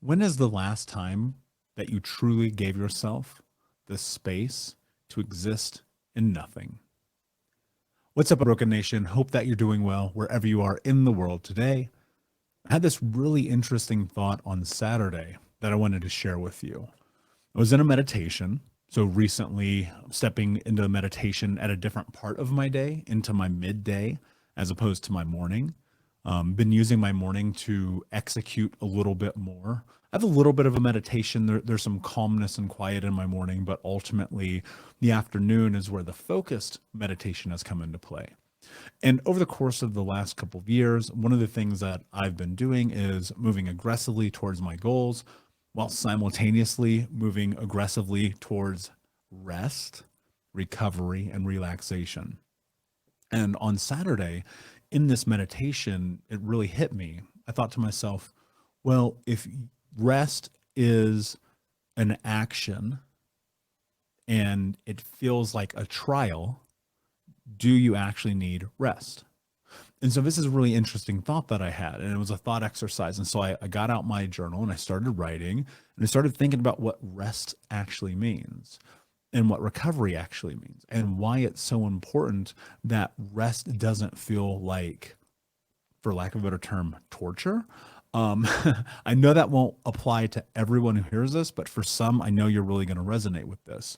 When is the last time that you truly gave yourself the space to exist in nothing? What's up, Broken Nation? Hope that you're doing well wherever you are in the world today. I had this really interesting thought on Saturday that I wanted to share with you. I was in a meditation. So recently, stepping into meditation at a different part of my day, into my midday, as opposed to my morning. Been using my morning to execute a little bit more. I have a little bit of a meditation. There's some calmness and quiet in my morning, but ultimately, the afternoon is where the focused meditation has come into play. And over the course of the last couple of years, one of the things that I've been doing is moving aggressively towards my goals while simultaneously moving aggressively towards rest, recovery, and relaxation. And on Saturday, in this meditation, it really hit me. I thought to myself, well, if rest is an action and it feels like a trial, do you actually need rest? And so this is a really interesting thought that I had, and it was a thought exercise. And so I got out my journal and I started writing, and I started thinking about what rest actually means and what recovery actually means and why it's so important that rest doesn't feel like, for lack of a better term, torture. Um, I know that won't apply to everyone who hears this, but for some, I know you're really going to resonate with this.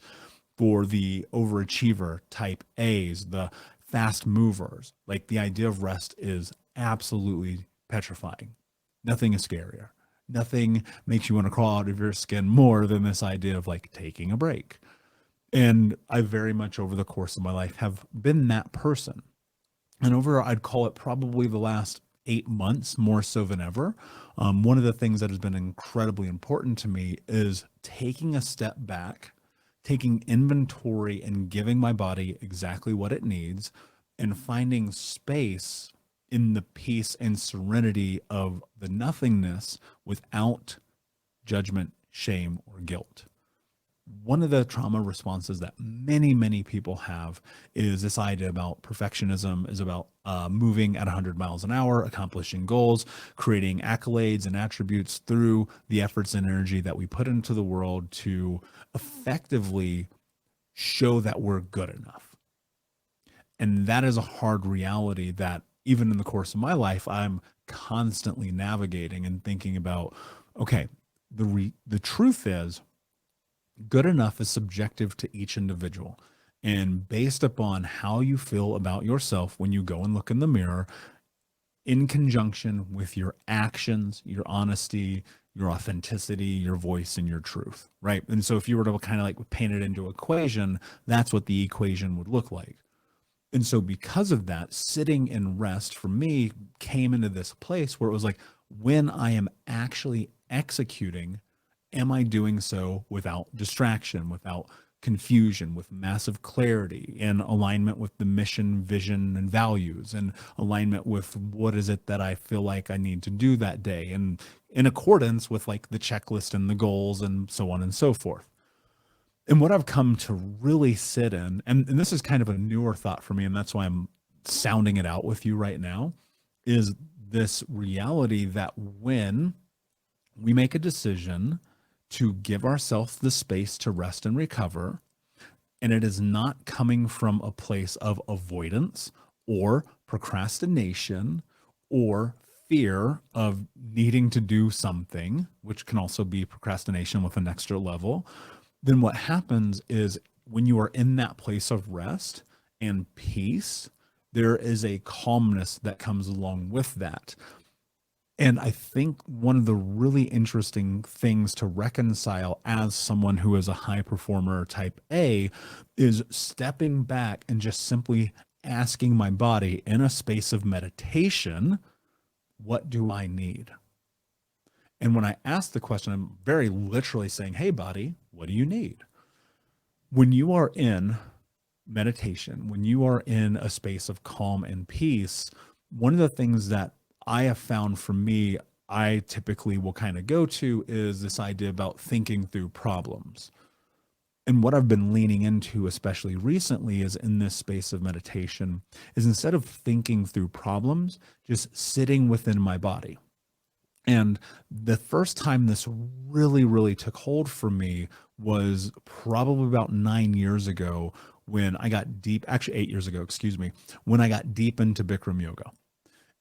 For the overachiever type A's, the fast movers, like the idea of rest is absolutely petrifying. Nothing is scarier. Nothing makes you want to crawl out of your skin more than this idea of like taking a break. And I very much over the course of my life have been that person. And over, I'd call it probably the last 8 months, more so than ever. One of the things that has been incredibly important to me is taking a step back, taking inventory and giving my body exactly what it needs, and finding space in the peace and serenity of the nothingness without judgment, shame, or guilt. One of the trauma responses that many people have is this idea about perfectionism, is about moving at 100 miles an hour, accomplishing goals, creating accolades and attributes through the efforts and energy that we put into the world to effectively show that we're good enough. And that is a hard reality that even in the course of my life, I'm constantly navigating and thinking about, okay, the truth is good enough is subjective to each individual. And based upon how you feel about yourself when you go and look in the mirror, in conjunction with your actions, your honesty, your authenticity, your voice, and your truth, right? And so if you were to kind of like paint it into equation, that's what the equation would look like. And so because of that, sitting in rest for me came into this place where it was like, when I am actually executing, am I doing so without distraction, without confusion, with massive clarity, in alignment with the mission, vision, and values, and alignment with what is it that I feel like I need to do that day, and in accordance with like the checklist and the goals and so on and so forth. And what I've come to really sit in, and this is kind of a newer thought for me, and that's why I'm sounding it out with you right now, is this reality that when we make a decision to give ourselves the space to rest and recover, and it is not coming from a place of avoidance or procrastination or fear of needing to do something, which can also be procrastination with an extra level, then what happens is when you are in that place of rest and peace, there is a calmness that comes along with that. And I think one of the really interesting things to reconcile as someone who is a high performer type A is stepping back and just simply asking my body in a space of meditation, what do I need? And when I ask the question, I'm very literally saying, hey, body, what do you need? When you are in meditation, when you are in a space of calm and peace, one of the things that I have found for me, I typically will kind of go to is this idea about thinking through problems. And what I've been leaning into, especially recently, is in this space of meditation, is instead of thinking through problems, just sitting within my body. And the first time this really, really took hold for me was probably about 9 years ago when I got deep, actually 8 years ago, excuse me, when I got deep into Bikram yoga.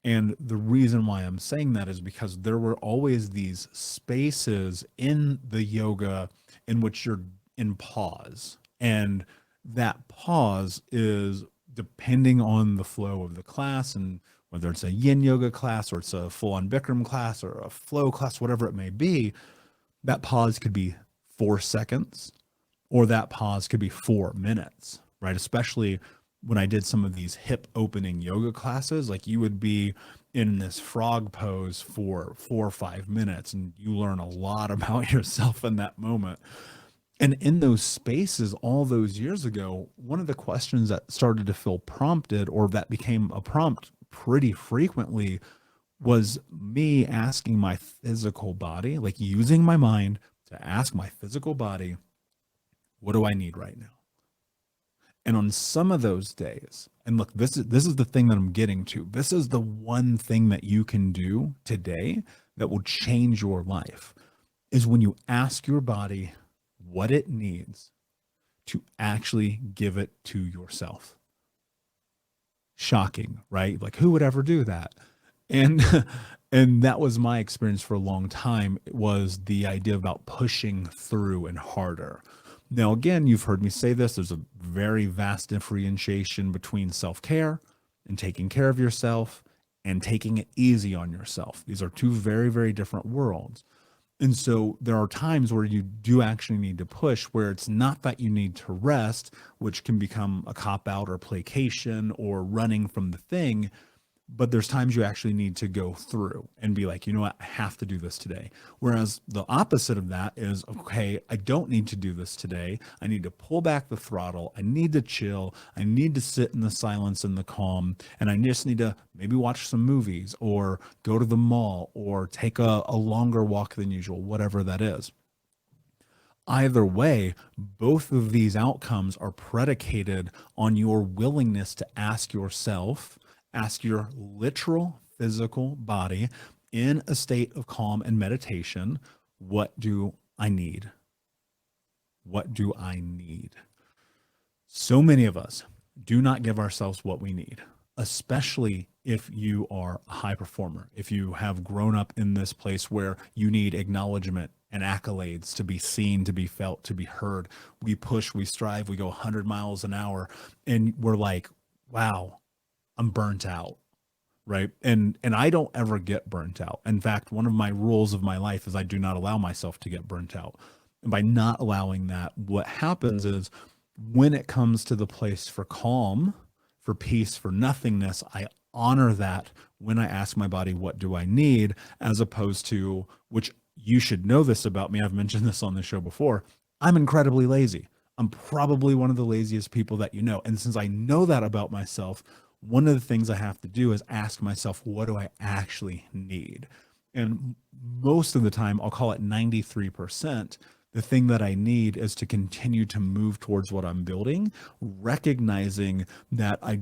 And the reason why I'm saying that is because there were always these spaces in the yoga in which you're in pause. And that pause is depending on the flow of the class, and whether it's a yin yoga class or it's a full on Bikram class or a flow class, whatever it may be, that pause could be 4 seconds or that pause could be 4 minutes, right? Especially when I did some of these hip opening yoga classes, like you would be in this frog pose for 4 or 5 minutes and you learn a lot about yourself in that moment. And in those spaces all those years ago, one of the questions that started to feel prompted or that became a prompt pretty frequently was me asking my physical body, like using my mind to ask my physical body, what do I need right now? And on some of those days, and look, this is the thing that I'm getting to. This is the one thing that you can do today that will change your life is when you ask your body what it needs to actually give it to yourself. Shocking, right? Like who would ever do that? And and that was my experience for a long time. It was the idea about pushing through and harder. Now, again, you've heard me say this. There's a very vast differentiation between self-care and taking care of yourself and taking it easy on yourself. These are two very, very different worlds. And so there are times where you do actually need to push, where it's not that you need to rest, which can become a cop out or placation or running from the thing. But there's times you actually need to go through and be like, you know what, I have to do this today. Whereas the opposite of that is, okay, I don't need to do this today. I need to pull back the throttle. I need to chill. I need to sit in the silence and the calm. And I just need to maybe watch some movies or go to the mall or take a longer walk than usual, whatever that is. Either way, both of these outcomes are predicated on your willingness to ask yourself, ask your literal physical body in a state of calm and meditation, what do I need? What do I need? So many of us do not give ourselves what we need, especially if you are a high performer, if you have grown up in this place where you need acknowledgement and accolades to be seen, to be felt, to be heard. We push, we strive, we go 100 miles an hour, and we're like, wow, I'm burnt out, right? And I don't ever get burnt out. In fact, one of my rules of my life is I do not allow myself to get burnt out. And by not allowing that, what happens is when it comes to the place for calm, for peace, for nothingness, I honor that when I ask my body, what do I need? As opposed to, which you should know this about me, I've mentioned this on the show before, I'm incredibly lazy. I'm probably one of the laziest people that you know. And since I know that about myself, one of the things I have to do is ask myself, what do I actually need? And most of the time, I'll call it 93%, the thing that I need is to continue to move towards what I'm building, recognizing that I,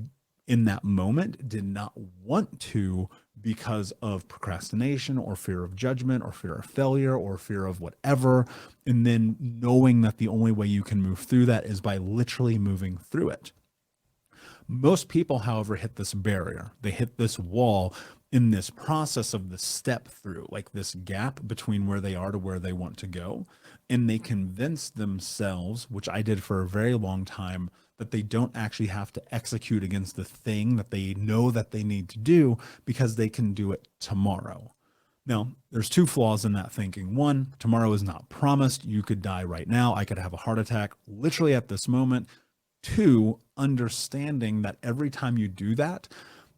in that moment, did not want to because of procrastination or fear of judgment or fear of failure or fear of whatever. And then knowing that the only way you can move through that is by literally moving through it. Most people, however, hit this barrier. They hit this wall in this process of the step through, like this gap between where they are to where they want to go. And they convince themselves, which I did for a very long time, that they don't actually have to execute against the thing that they know that they need to do because they can do it tomorrow. Now, there's two flaws in that thinking. One, tomorrow is not promised. You could die right now. I could have a heart attack literally at this moment. Two, understanding that every time you do that,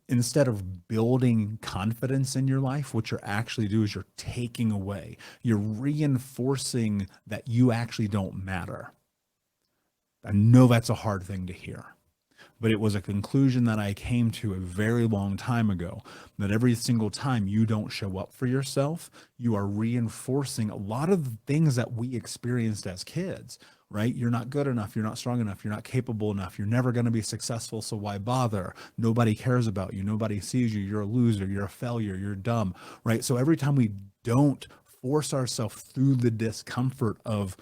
instead of building confidence in your life, what you're actually doing is you're taking away, you're reinforcing that you actually don't matter. I know that's a hard thing to hear, but it was a conclusion that I came to a very long time ago, that every single time you don't show up for yourself, you are reinforcing a lot of the things that we experienced as kids. right? You're not good enough. You're not strong enough. You're not capable enough. You're never going to be successful. So why bother? Nobody cares about you. Nobody sees you. You're a loser. You're a failure. You're dumb, right? So every time we don't force ourselves through the discomfort of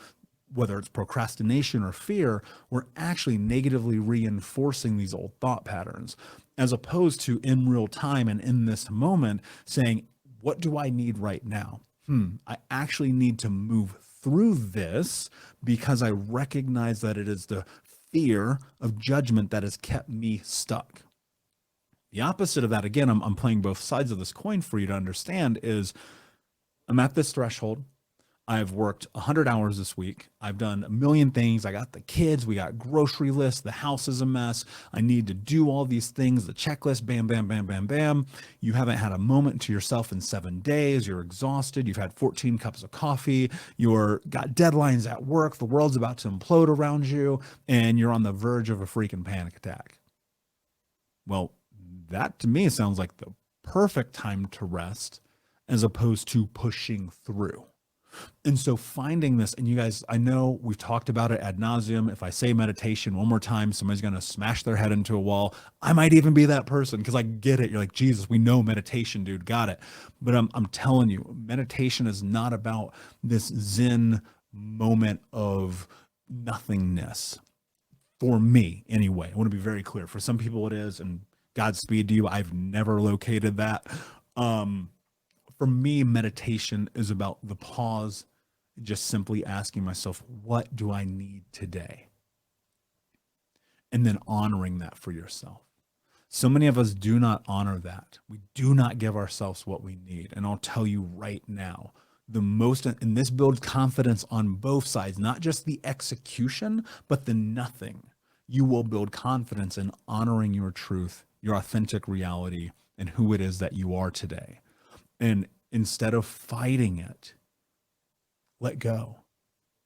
whether it's procrastination or fear, we're actually negatively reinforcing these old thought patterns, as opposed to in real time and in this moment saying, what do I need right now? I actually need to move through this because I recognize that it is the fear of judgment that has kept me stuck. The opposite of that, again, I'm playing both sides of this coin for you to understand, is I'm at this threshold. I've worked 100 hours this week. I've done a million things. I got the kids. We got grocery lists. The house is a mess. I need to do all these things. The checklist, bam, bam, bam, bam, bam. You haven't had a moment to yourself in 7 days. You're exhausted. You've had 14 cups of coffee. You're got deadlines at work. The world's about to implode around you, and you're on the verge of a freaking panic attack. Well, that to me sounds like the perfect time to rest as opposed to pushing through. And so finding this, and you guys, I know we've talked about it ad nauseum. If I say meditation one more time, somebody's going to smash their head into a wall. I might even be that person because I get it. You're like, Jesus, we know meditation, dude, got it. But I'm telling you, meditation is not about this Zen moment of nothingness. For me, anyway, I want to be very clear. For some people it is, and Godspeed to you. I've never located that. For me, meditation is about the pause, just simply asking myself, what do I need today? And then honoring that for yourself. So many of us do not honor that. We do not give ourselves what we need. And I'll tell you right now, and this builds confidence on both sides, not just the execution, but the nothing. You will build confidence in honoring your truth, your authentic reality, and who it is that you are today. And instead of fighting it, let go.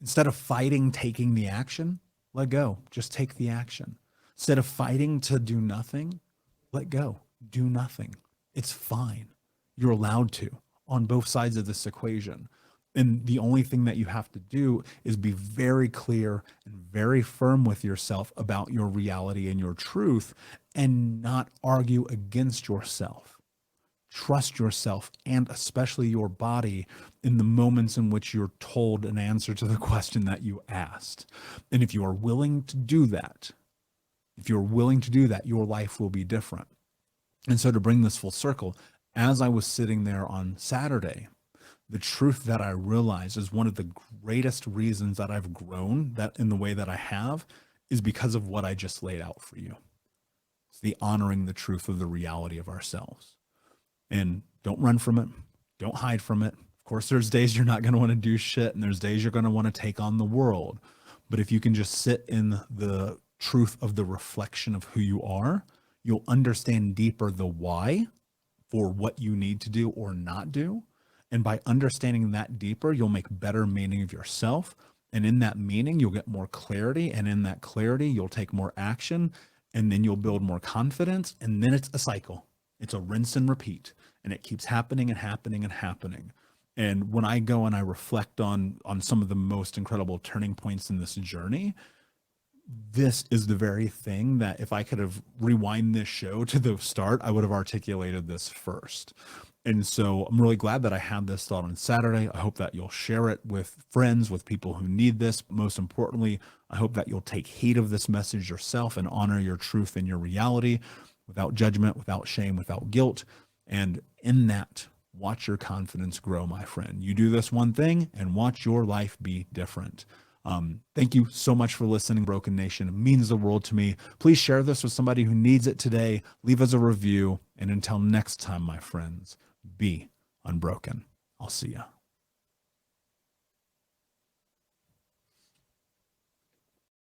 Instead of fighting taking the action, let go. Just take the action. Instead of fighting to do nothing, let go. Do nothing. It's fine. You're allowed to on both sides of this equation. And the only thing that you have to do is be very clear and very firm with yourself about your reality and your truth, and not argue against yourself. Trust yourself, and especially your body, in the moments in which you're told an answer to the question that you asked. And if you are willing to do that, your life will be different. And so to bring this full circle, as I was sitting there on Saturday, the truth that I realized is one of the greatest reasons that I've grown that in the way that I have is because of what I just laid out for you. It's the honoring the truth of the reality of ourselves. And don't run from it. Don't hide from it. Of course, there's days you're not going to want to do shit, and there's days you're going to want to take on the world. But if you can just sit in the truth of the reflection of who you are, you'll understand deeper the why for what you need to do or not do. And by understanding that deeper, you'll make better meaning of yourself. And in that meaning, you'll get more clarity. And in that clarity, you'll take more action. And then you'll build more confidence. And then it's a cycle. It's a rinse and repeat. And it keeps happening and happening and happening. And when I go and I reflect on some of the most incredible turning points in this journey, this is the very thing that if I could have rewind this show to the start, I would have articulated this first. And so I'm really glad that I had this thought on Saturday. I hope that you'll share it with friends, with people who need this. Most importantly, I hope that you'll take heed of this message yourself and honor your truth and your reality without judgment, without shame, without guilt. And in that, watch your confidence grow, my friend. You do this one thing and watch your life be different. Thank you so much for listening, Broken Nation. It means the world to me. Please share this with somebody who needs it today. Leave us a review. And until next time, my friends, be unbroken. I'll see ya.